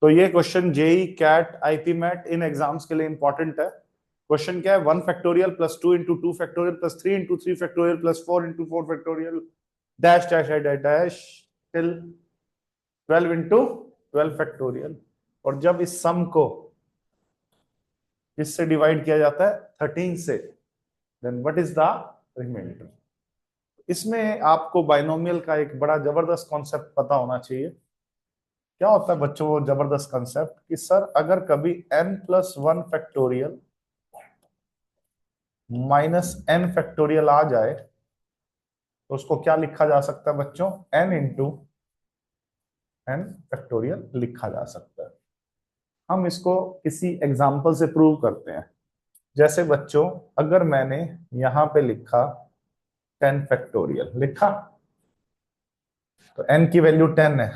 तो ये question JEE CAT IPMAT इन एग्जाम्स के लिए इंपॉर्टेंट है। क्वेश्चन क्या है, 1 factorial plus 2 into 2 factorial plus 3 into 3 factorial plus 4 into 4 factorial dash dash dash dash till 12 into 12 factorial. और जब इस सम को किससे डिवाइड किया जाता है, 13 से, then what is the reminder. इसमें आपको बाइनोमियल का एक बड़ा जबरदस्त कॉन्सेप्ट पता होना चाहिए। क्या होता है बच्चों वो जबरदस्त कंसेप्ट कि सर अगर कभी n+1 factorial minus n factorial आ जाए तो उसको क्या लिखा जा सकता है बच्चों, n इंटू n फैक्टोरियल लिखा जा सकता है। हम इसको किसी एग्जाम्पल से प्रूव करते हैं। जैसे बच्चों अगर मैंने यहां पे लिखा 10 फैक्टोरियल लिखा, तो n की वैल्यू 10 है,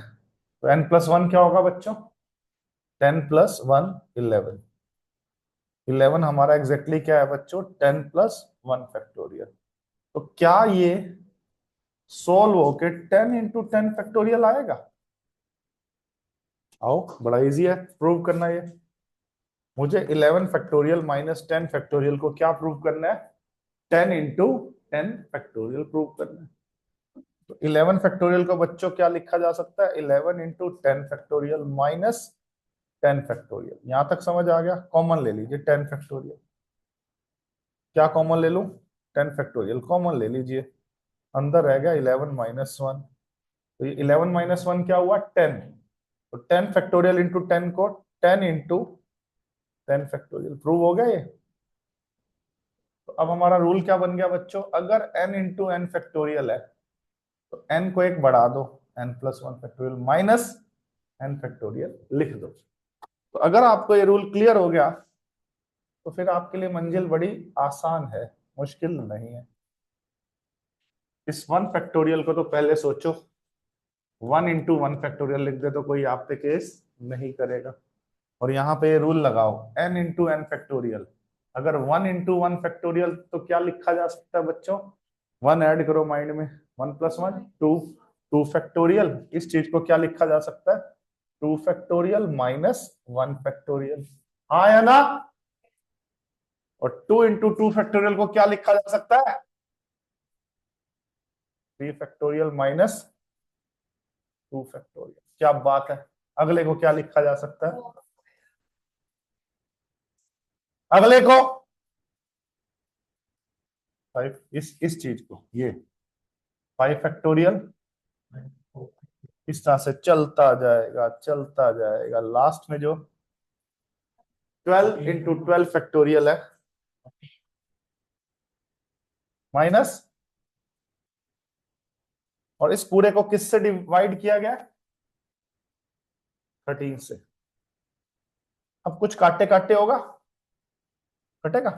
तो n+1 क्या होगा बच्चों, 10+1 11। 11 हमारा एग्जैक्टली क्या है बच्चों, 10+1 फैक्टोरियल। तो क्या ये सोल्व होके 10 इंटू 10 फैक्टोरियल आएगा? आओ, बड़ा इजी है प्रूव करना ये। मुझे 11 फैक्टोरियल माइनस 10 फैक्टोरियल को क्या प्रूव करना है, 10 इंटू 10 फैक्टोरियल प्रूव करना है। तो 11 फैक्टोरियल को बच्चों क्या लिखा जा सकता है, 11 इंटू 10 फैक्टोरियल माइनस 10 फैक्टोरियल। यहां तक समझ आ गया? कॉमन ले लीजिए 10 फैक्टोरियल। क्या कॉमन ले लूं, 10 फैक्टोरियल कॉमन ले लीजिए। अंदर रह गया 11-1। तो ये 11-1 क्या हुआ, 10। तो 10 फैक्टोरियल इंटू 10 को 10 इंटू 10 फैक्टोरियल प्रूव हो गया ये। तो अब हमारा रूल क्या बन गया बच्चों, अगर n इंटू एन फैक्टोरियल है तो n को एक बढ़ा दो, n+1 factorial minus n factorial लिख दो। तो अगर आपको ये रूल क्लियर हो गया तो फिर आपके लिए मंजिल बड़ी आसान है, मुश्किल नहीं है। इस 1 फैक्टोरियल को तो पहले सोचो, 1 इंटू 1 फैक्टोरियल लिख दे तो कोई आप पे केस नहीं करेगा। और यहाँ पे ये रूल लगाओ n इंटू एन फैक्टोरियल। अगर 1 इंटू 1 फैक्टोरियल तो क्या लिखा जा सकता है बच्चों, 1 ऐड करो माइंड में, 1+1 2, 2 फैक्टोरियल। इस चीज को क्या लिखा जा सकता है, 2 फैक्टोरियल माइनस 1 फैक्टोरियल। हाँ या ना? और 2 इंटू 2 फैक्टोरियल को क्या लिखा जा सकता है, 3 फैक्टोरियल माइनस 2 फैक्टोरियल। क्या बात है। अगले को क्या लिखा जा सकता है, अगले को 5, इस चीज को, ये 5 फैक्टोरियल। इस तरह से चलता जाएगा चलता जाएगा, लास्ट में जो 12 इंटू 12 फैक्टोरियल है माइनस, और इस पूरे को किससे डिवाइड किया गया, 13 से। अब कुछ काटे काटे होगा, कटेगा।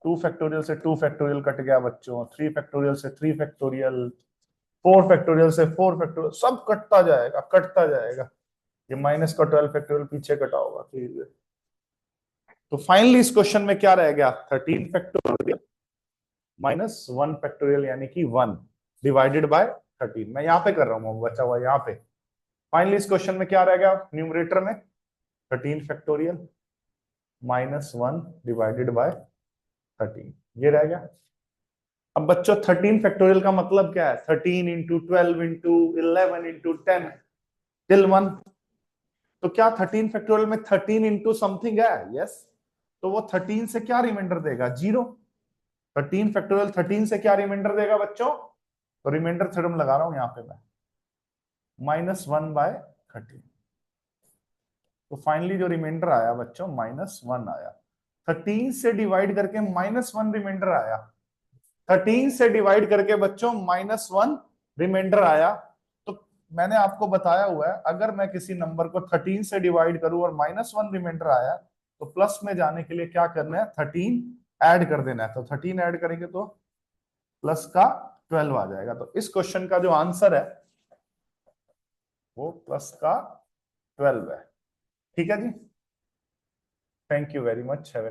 2 फैक्टोरियल से 2 फैक्टोरियल कट गया बच्चों, 3 फैक्टोरियल से 3 फैक्टोरियल, 4 फैक्टोरियल से 4 फैक्टोरियल, सब कटता जाएगा कटता जाएगा। ये माइनस का 12 फैक्टोरियल पीछे कटा होगा फिर। तो फाइनली इस क्वेश्चन में क्या रह गया, 13 फैक्टोरियल माइनस 1 फैक्टोरियल, यानी कि 1 डिवाइडेड बाय 13। मैं यहां पे कर रहा हूं बचा हुआ यहां पे। फाइनली इस क्वेश्चन में क्या रह गया न्यूमरेटर में, 13 फैक्टोरियल माइनस 1 डिवाइडेड बाय 13, ये रह गया। अब बच्चों 13 फैक्टोरियल का मतलब क्या है, 13 इंटू 12 इंटू 11 इंटू 10 टिल 1। तो क्या 13 फैक्टोरियल में 13 इंटू समथिंग है, यस। तो वो 13 से क्या रिमाइंडर देगा, 0। 13 फैक्टोरियल 13 से क्या रिमाइंडर देगा बच्चों, तो रिमाइंडर थ्योरम लगा रहा हूं यहां पे मैं, -1/13। तो फाइनली जो रिमाइंडर आया बच्चों -1 आया। 13 से डिवाइड करके -1 रिमाइंडर आया। 13 से डिवाइड करके बच्चों -1 रिमाइंडर आया। तो मैंने आपको बताया हुआ है, अगर मैं किसी नंबर को 13 से डिवाइड करूं और -1 रिमाइंडर आया तो प्लस में जाने के लिए क्या करना है, 13 ऐड कर देना है। तो 13 ऐड करेंगे तो प्लस का 12 आ जाएगा। तो इस क्वेश्चन का जो आंसर है वो प्लस का 12 है। ठीक है जी, थैंक यू वेरी मच।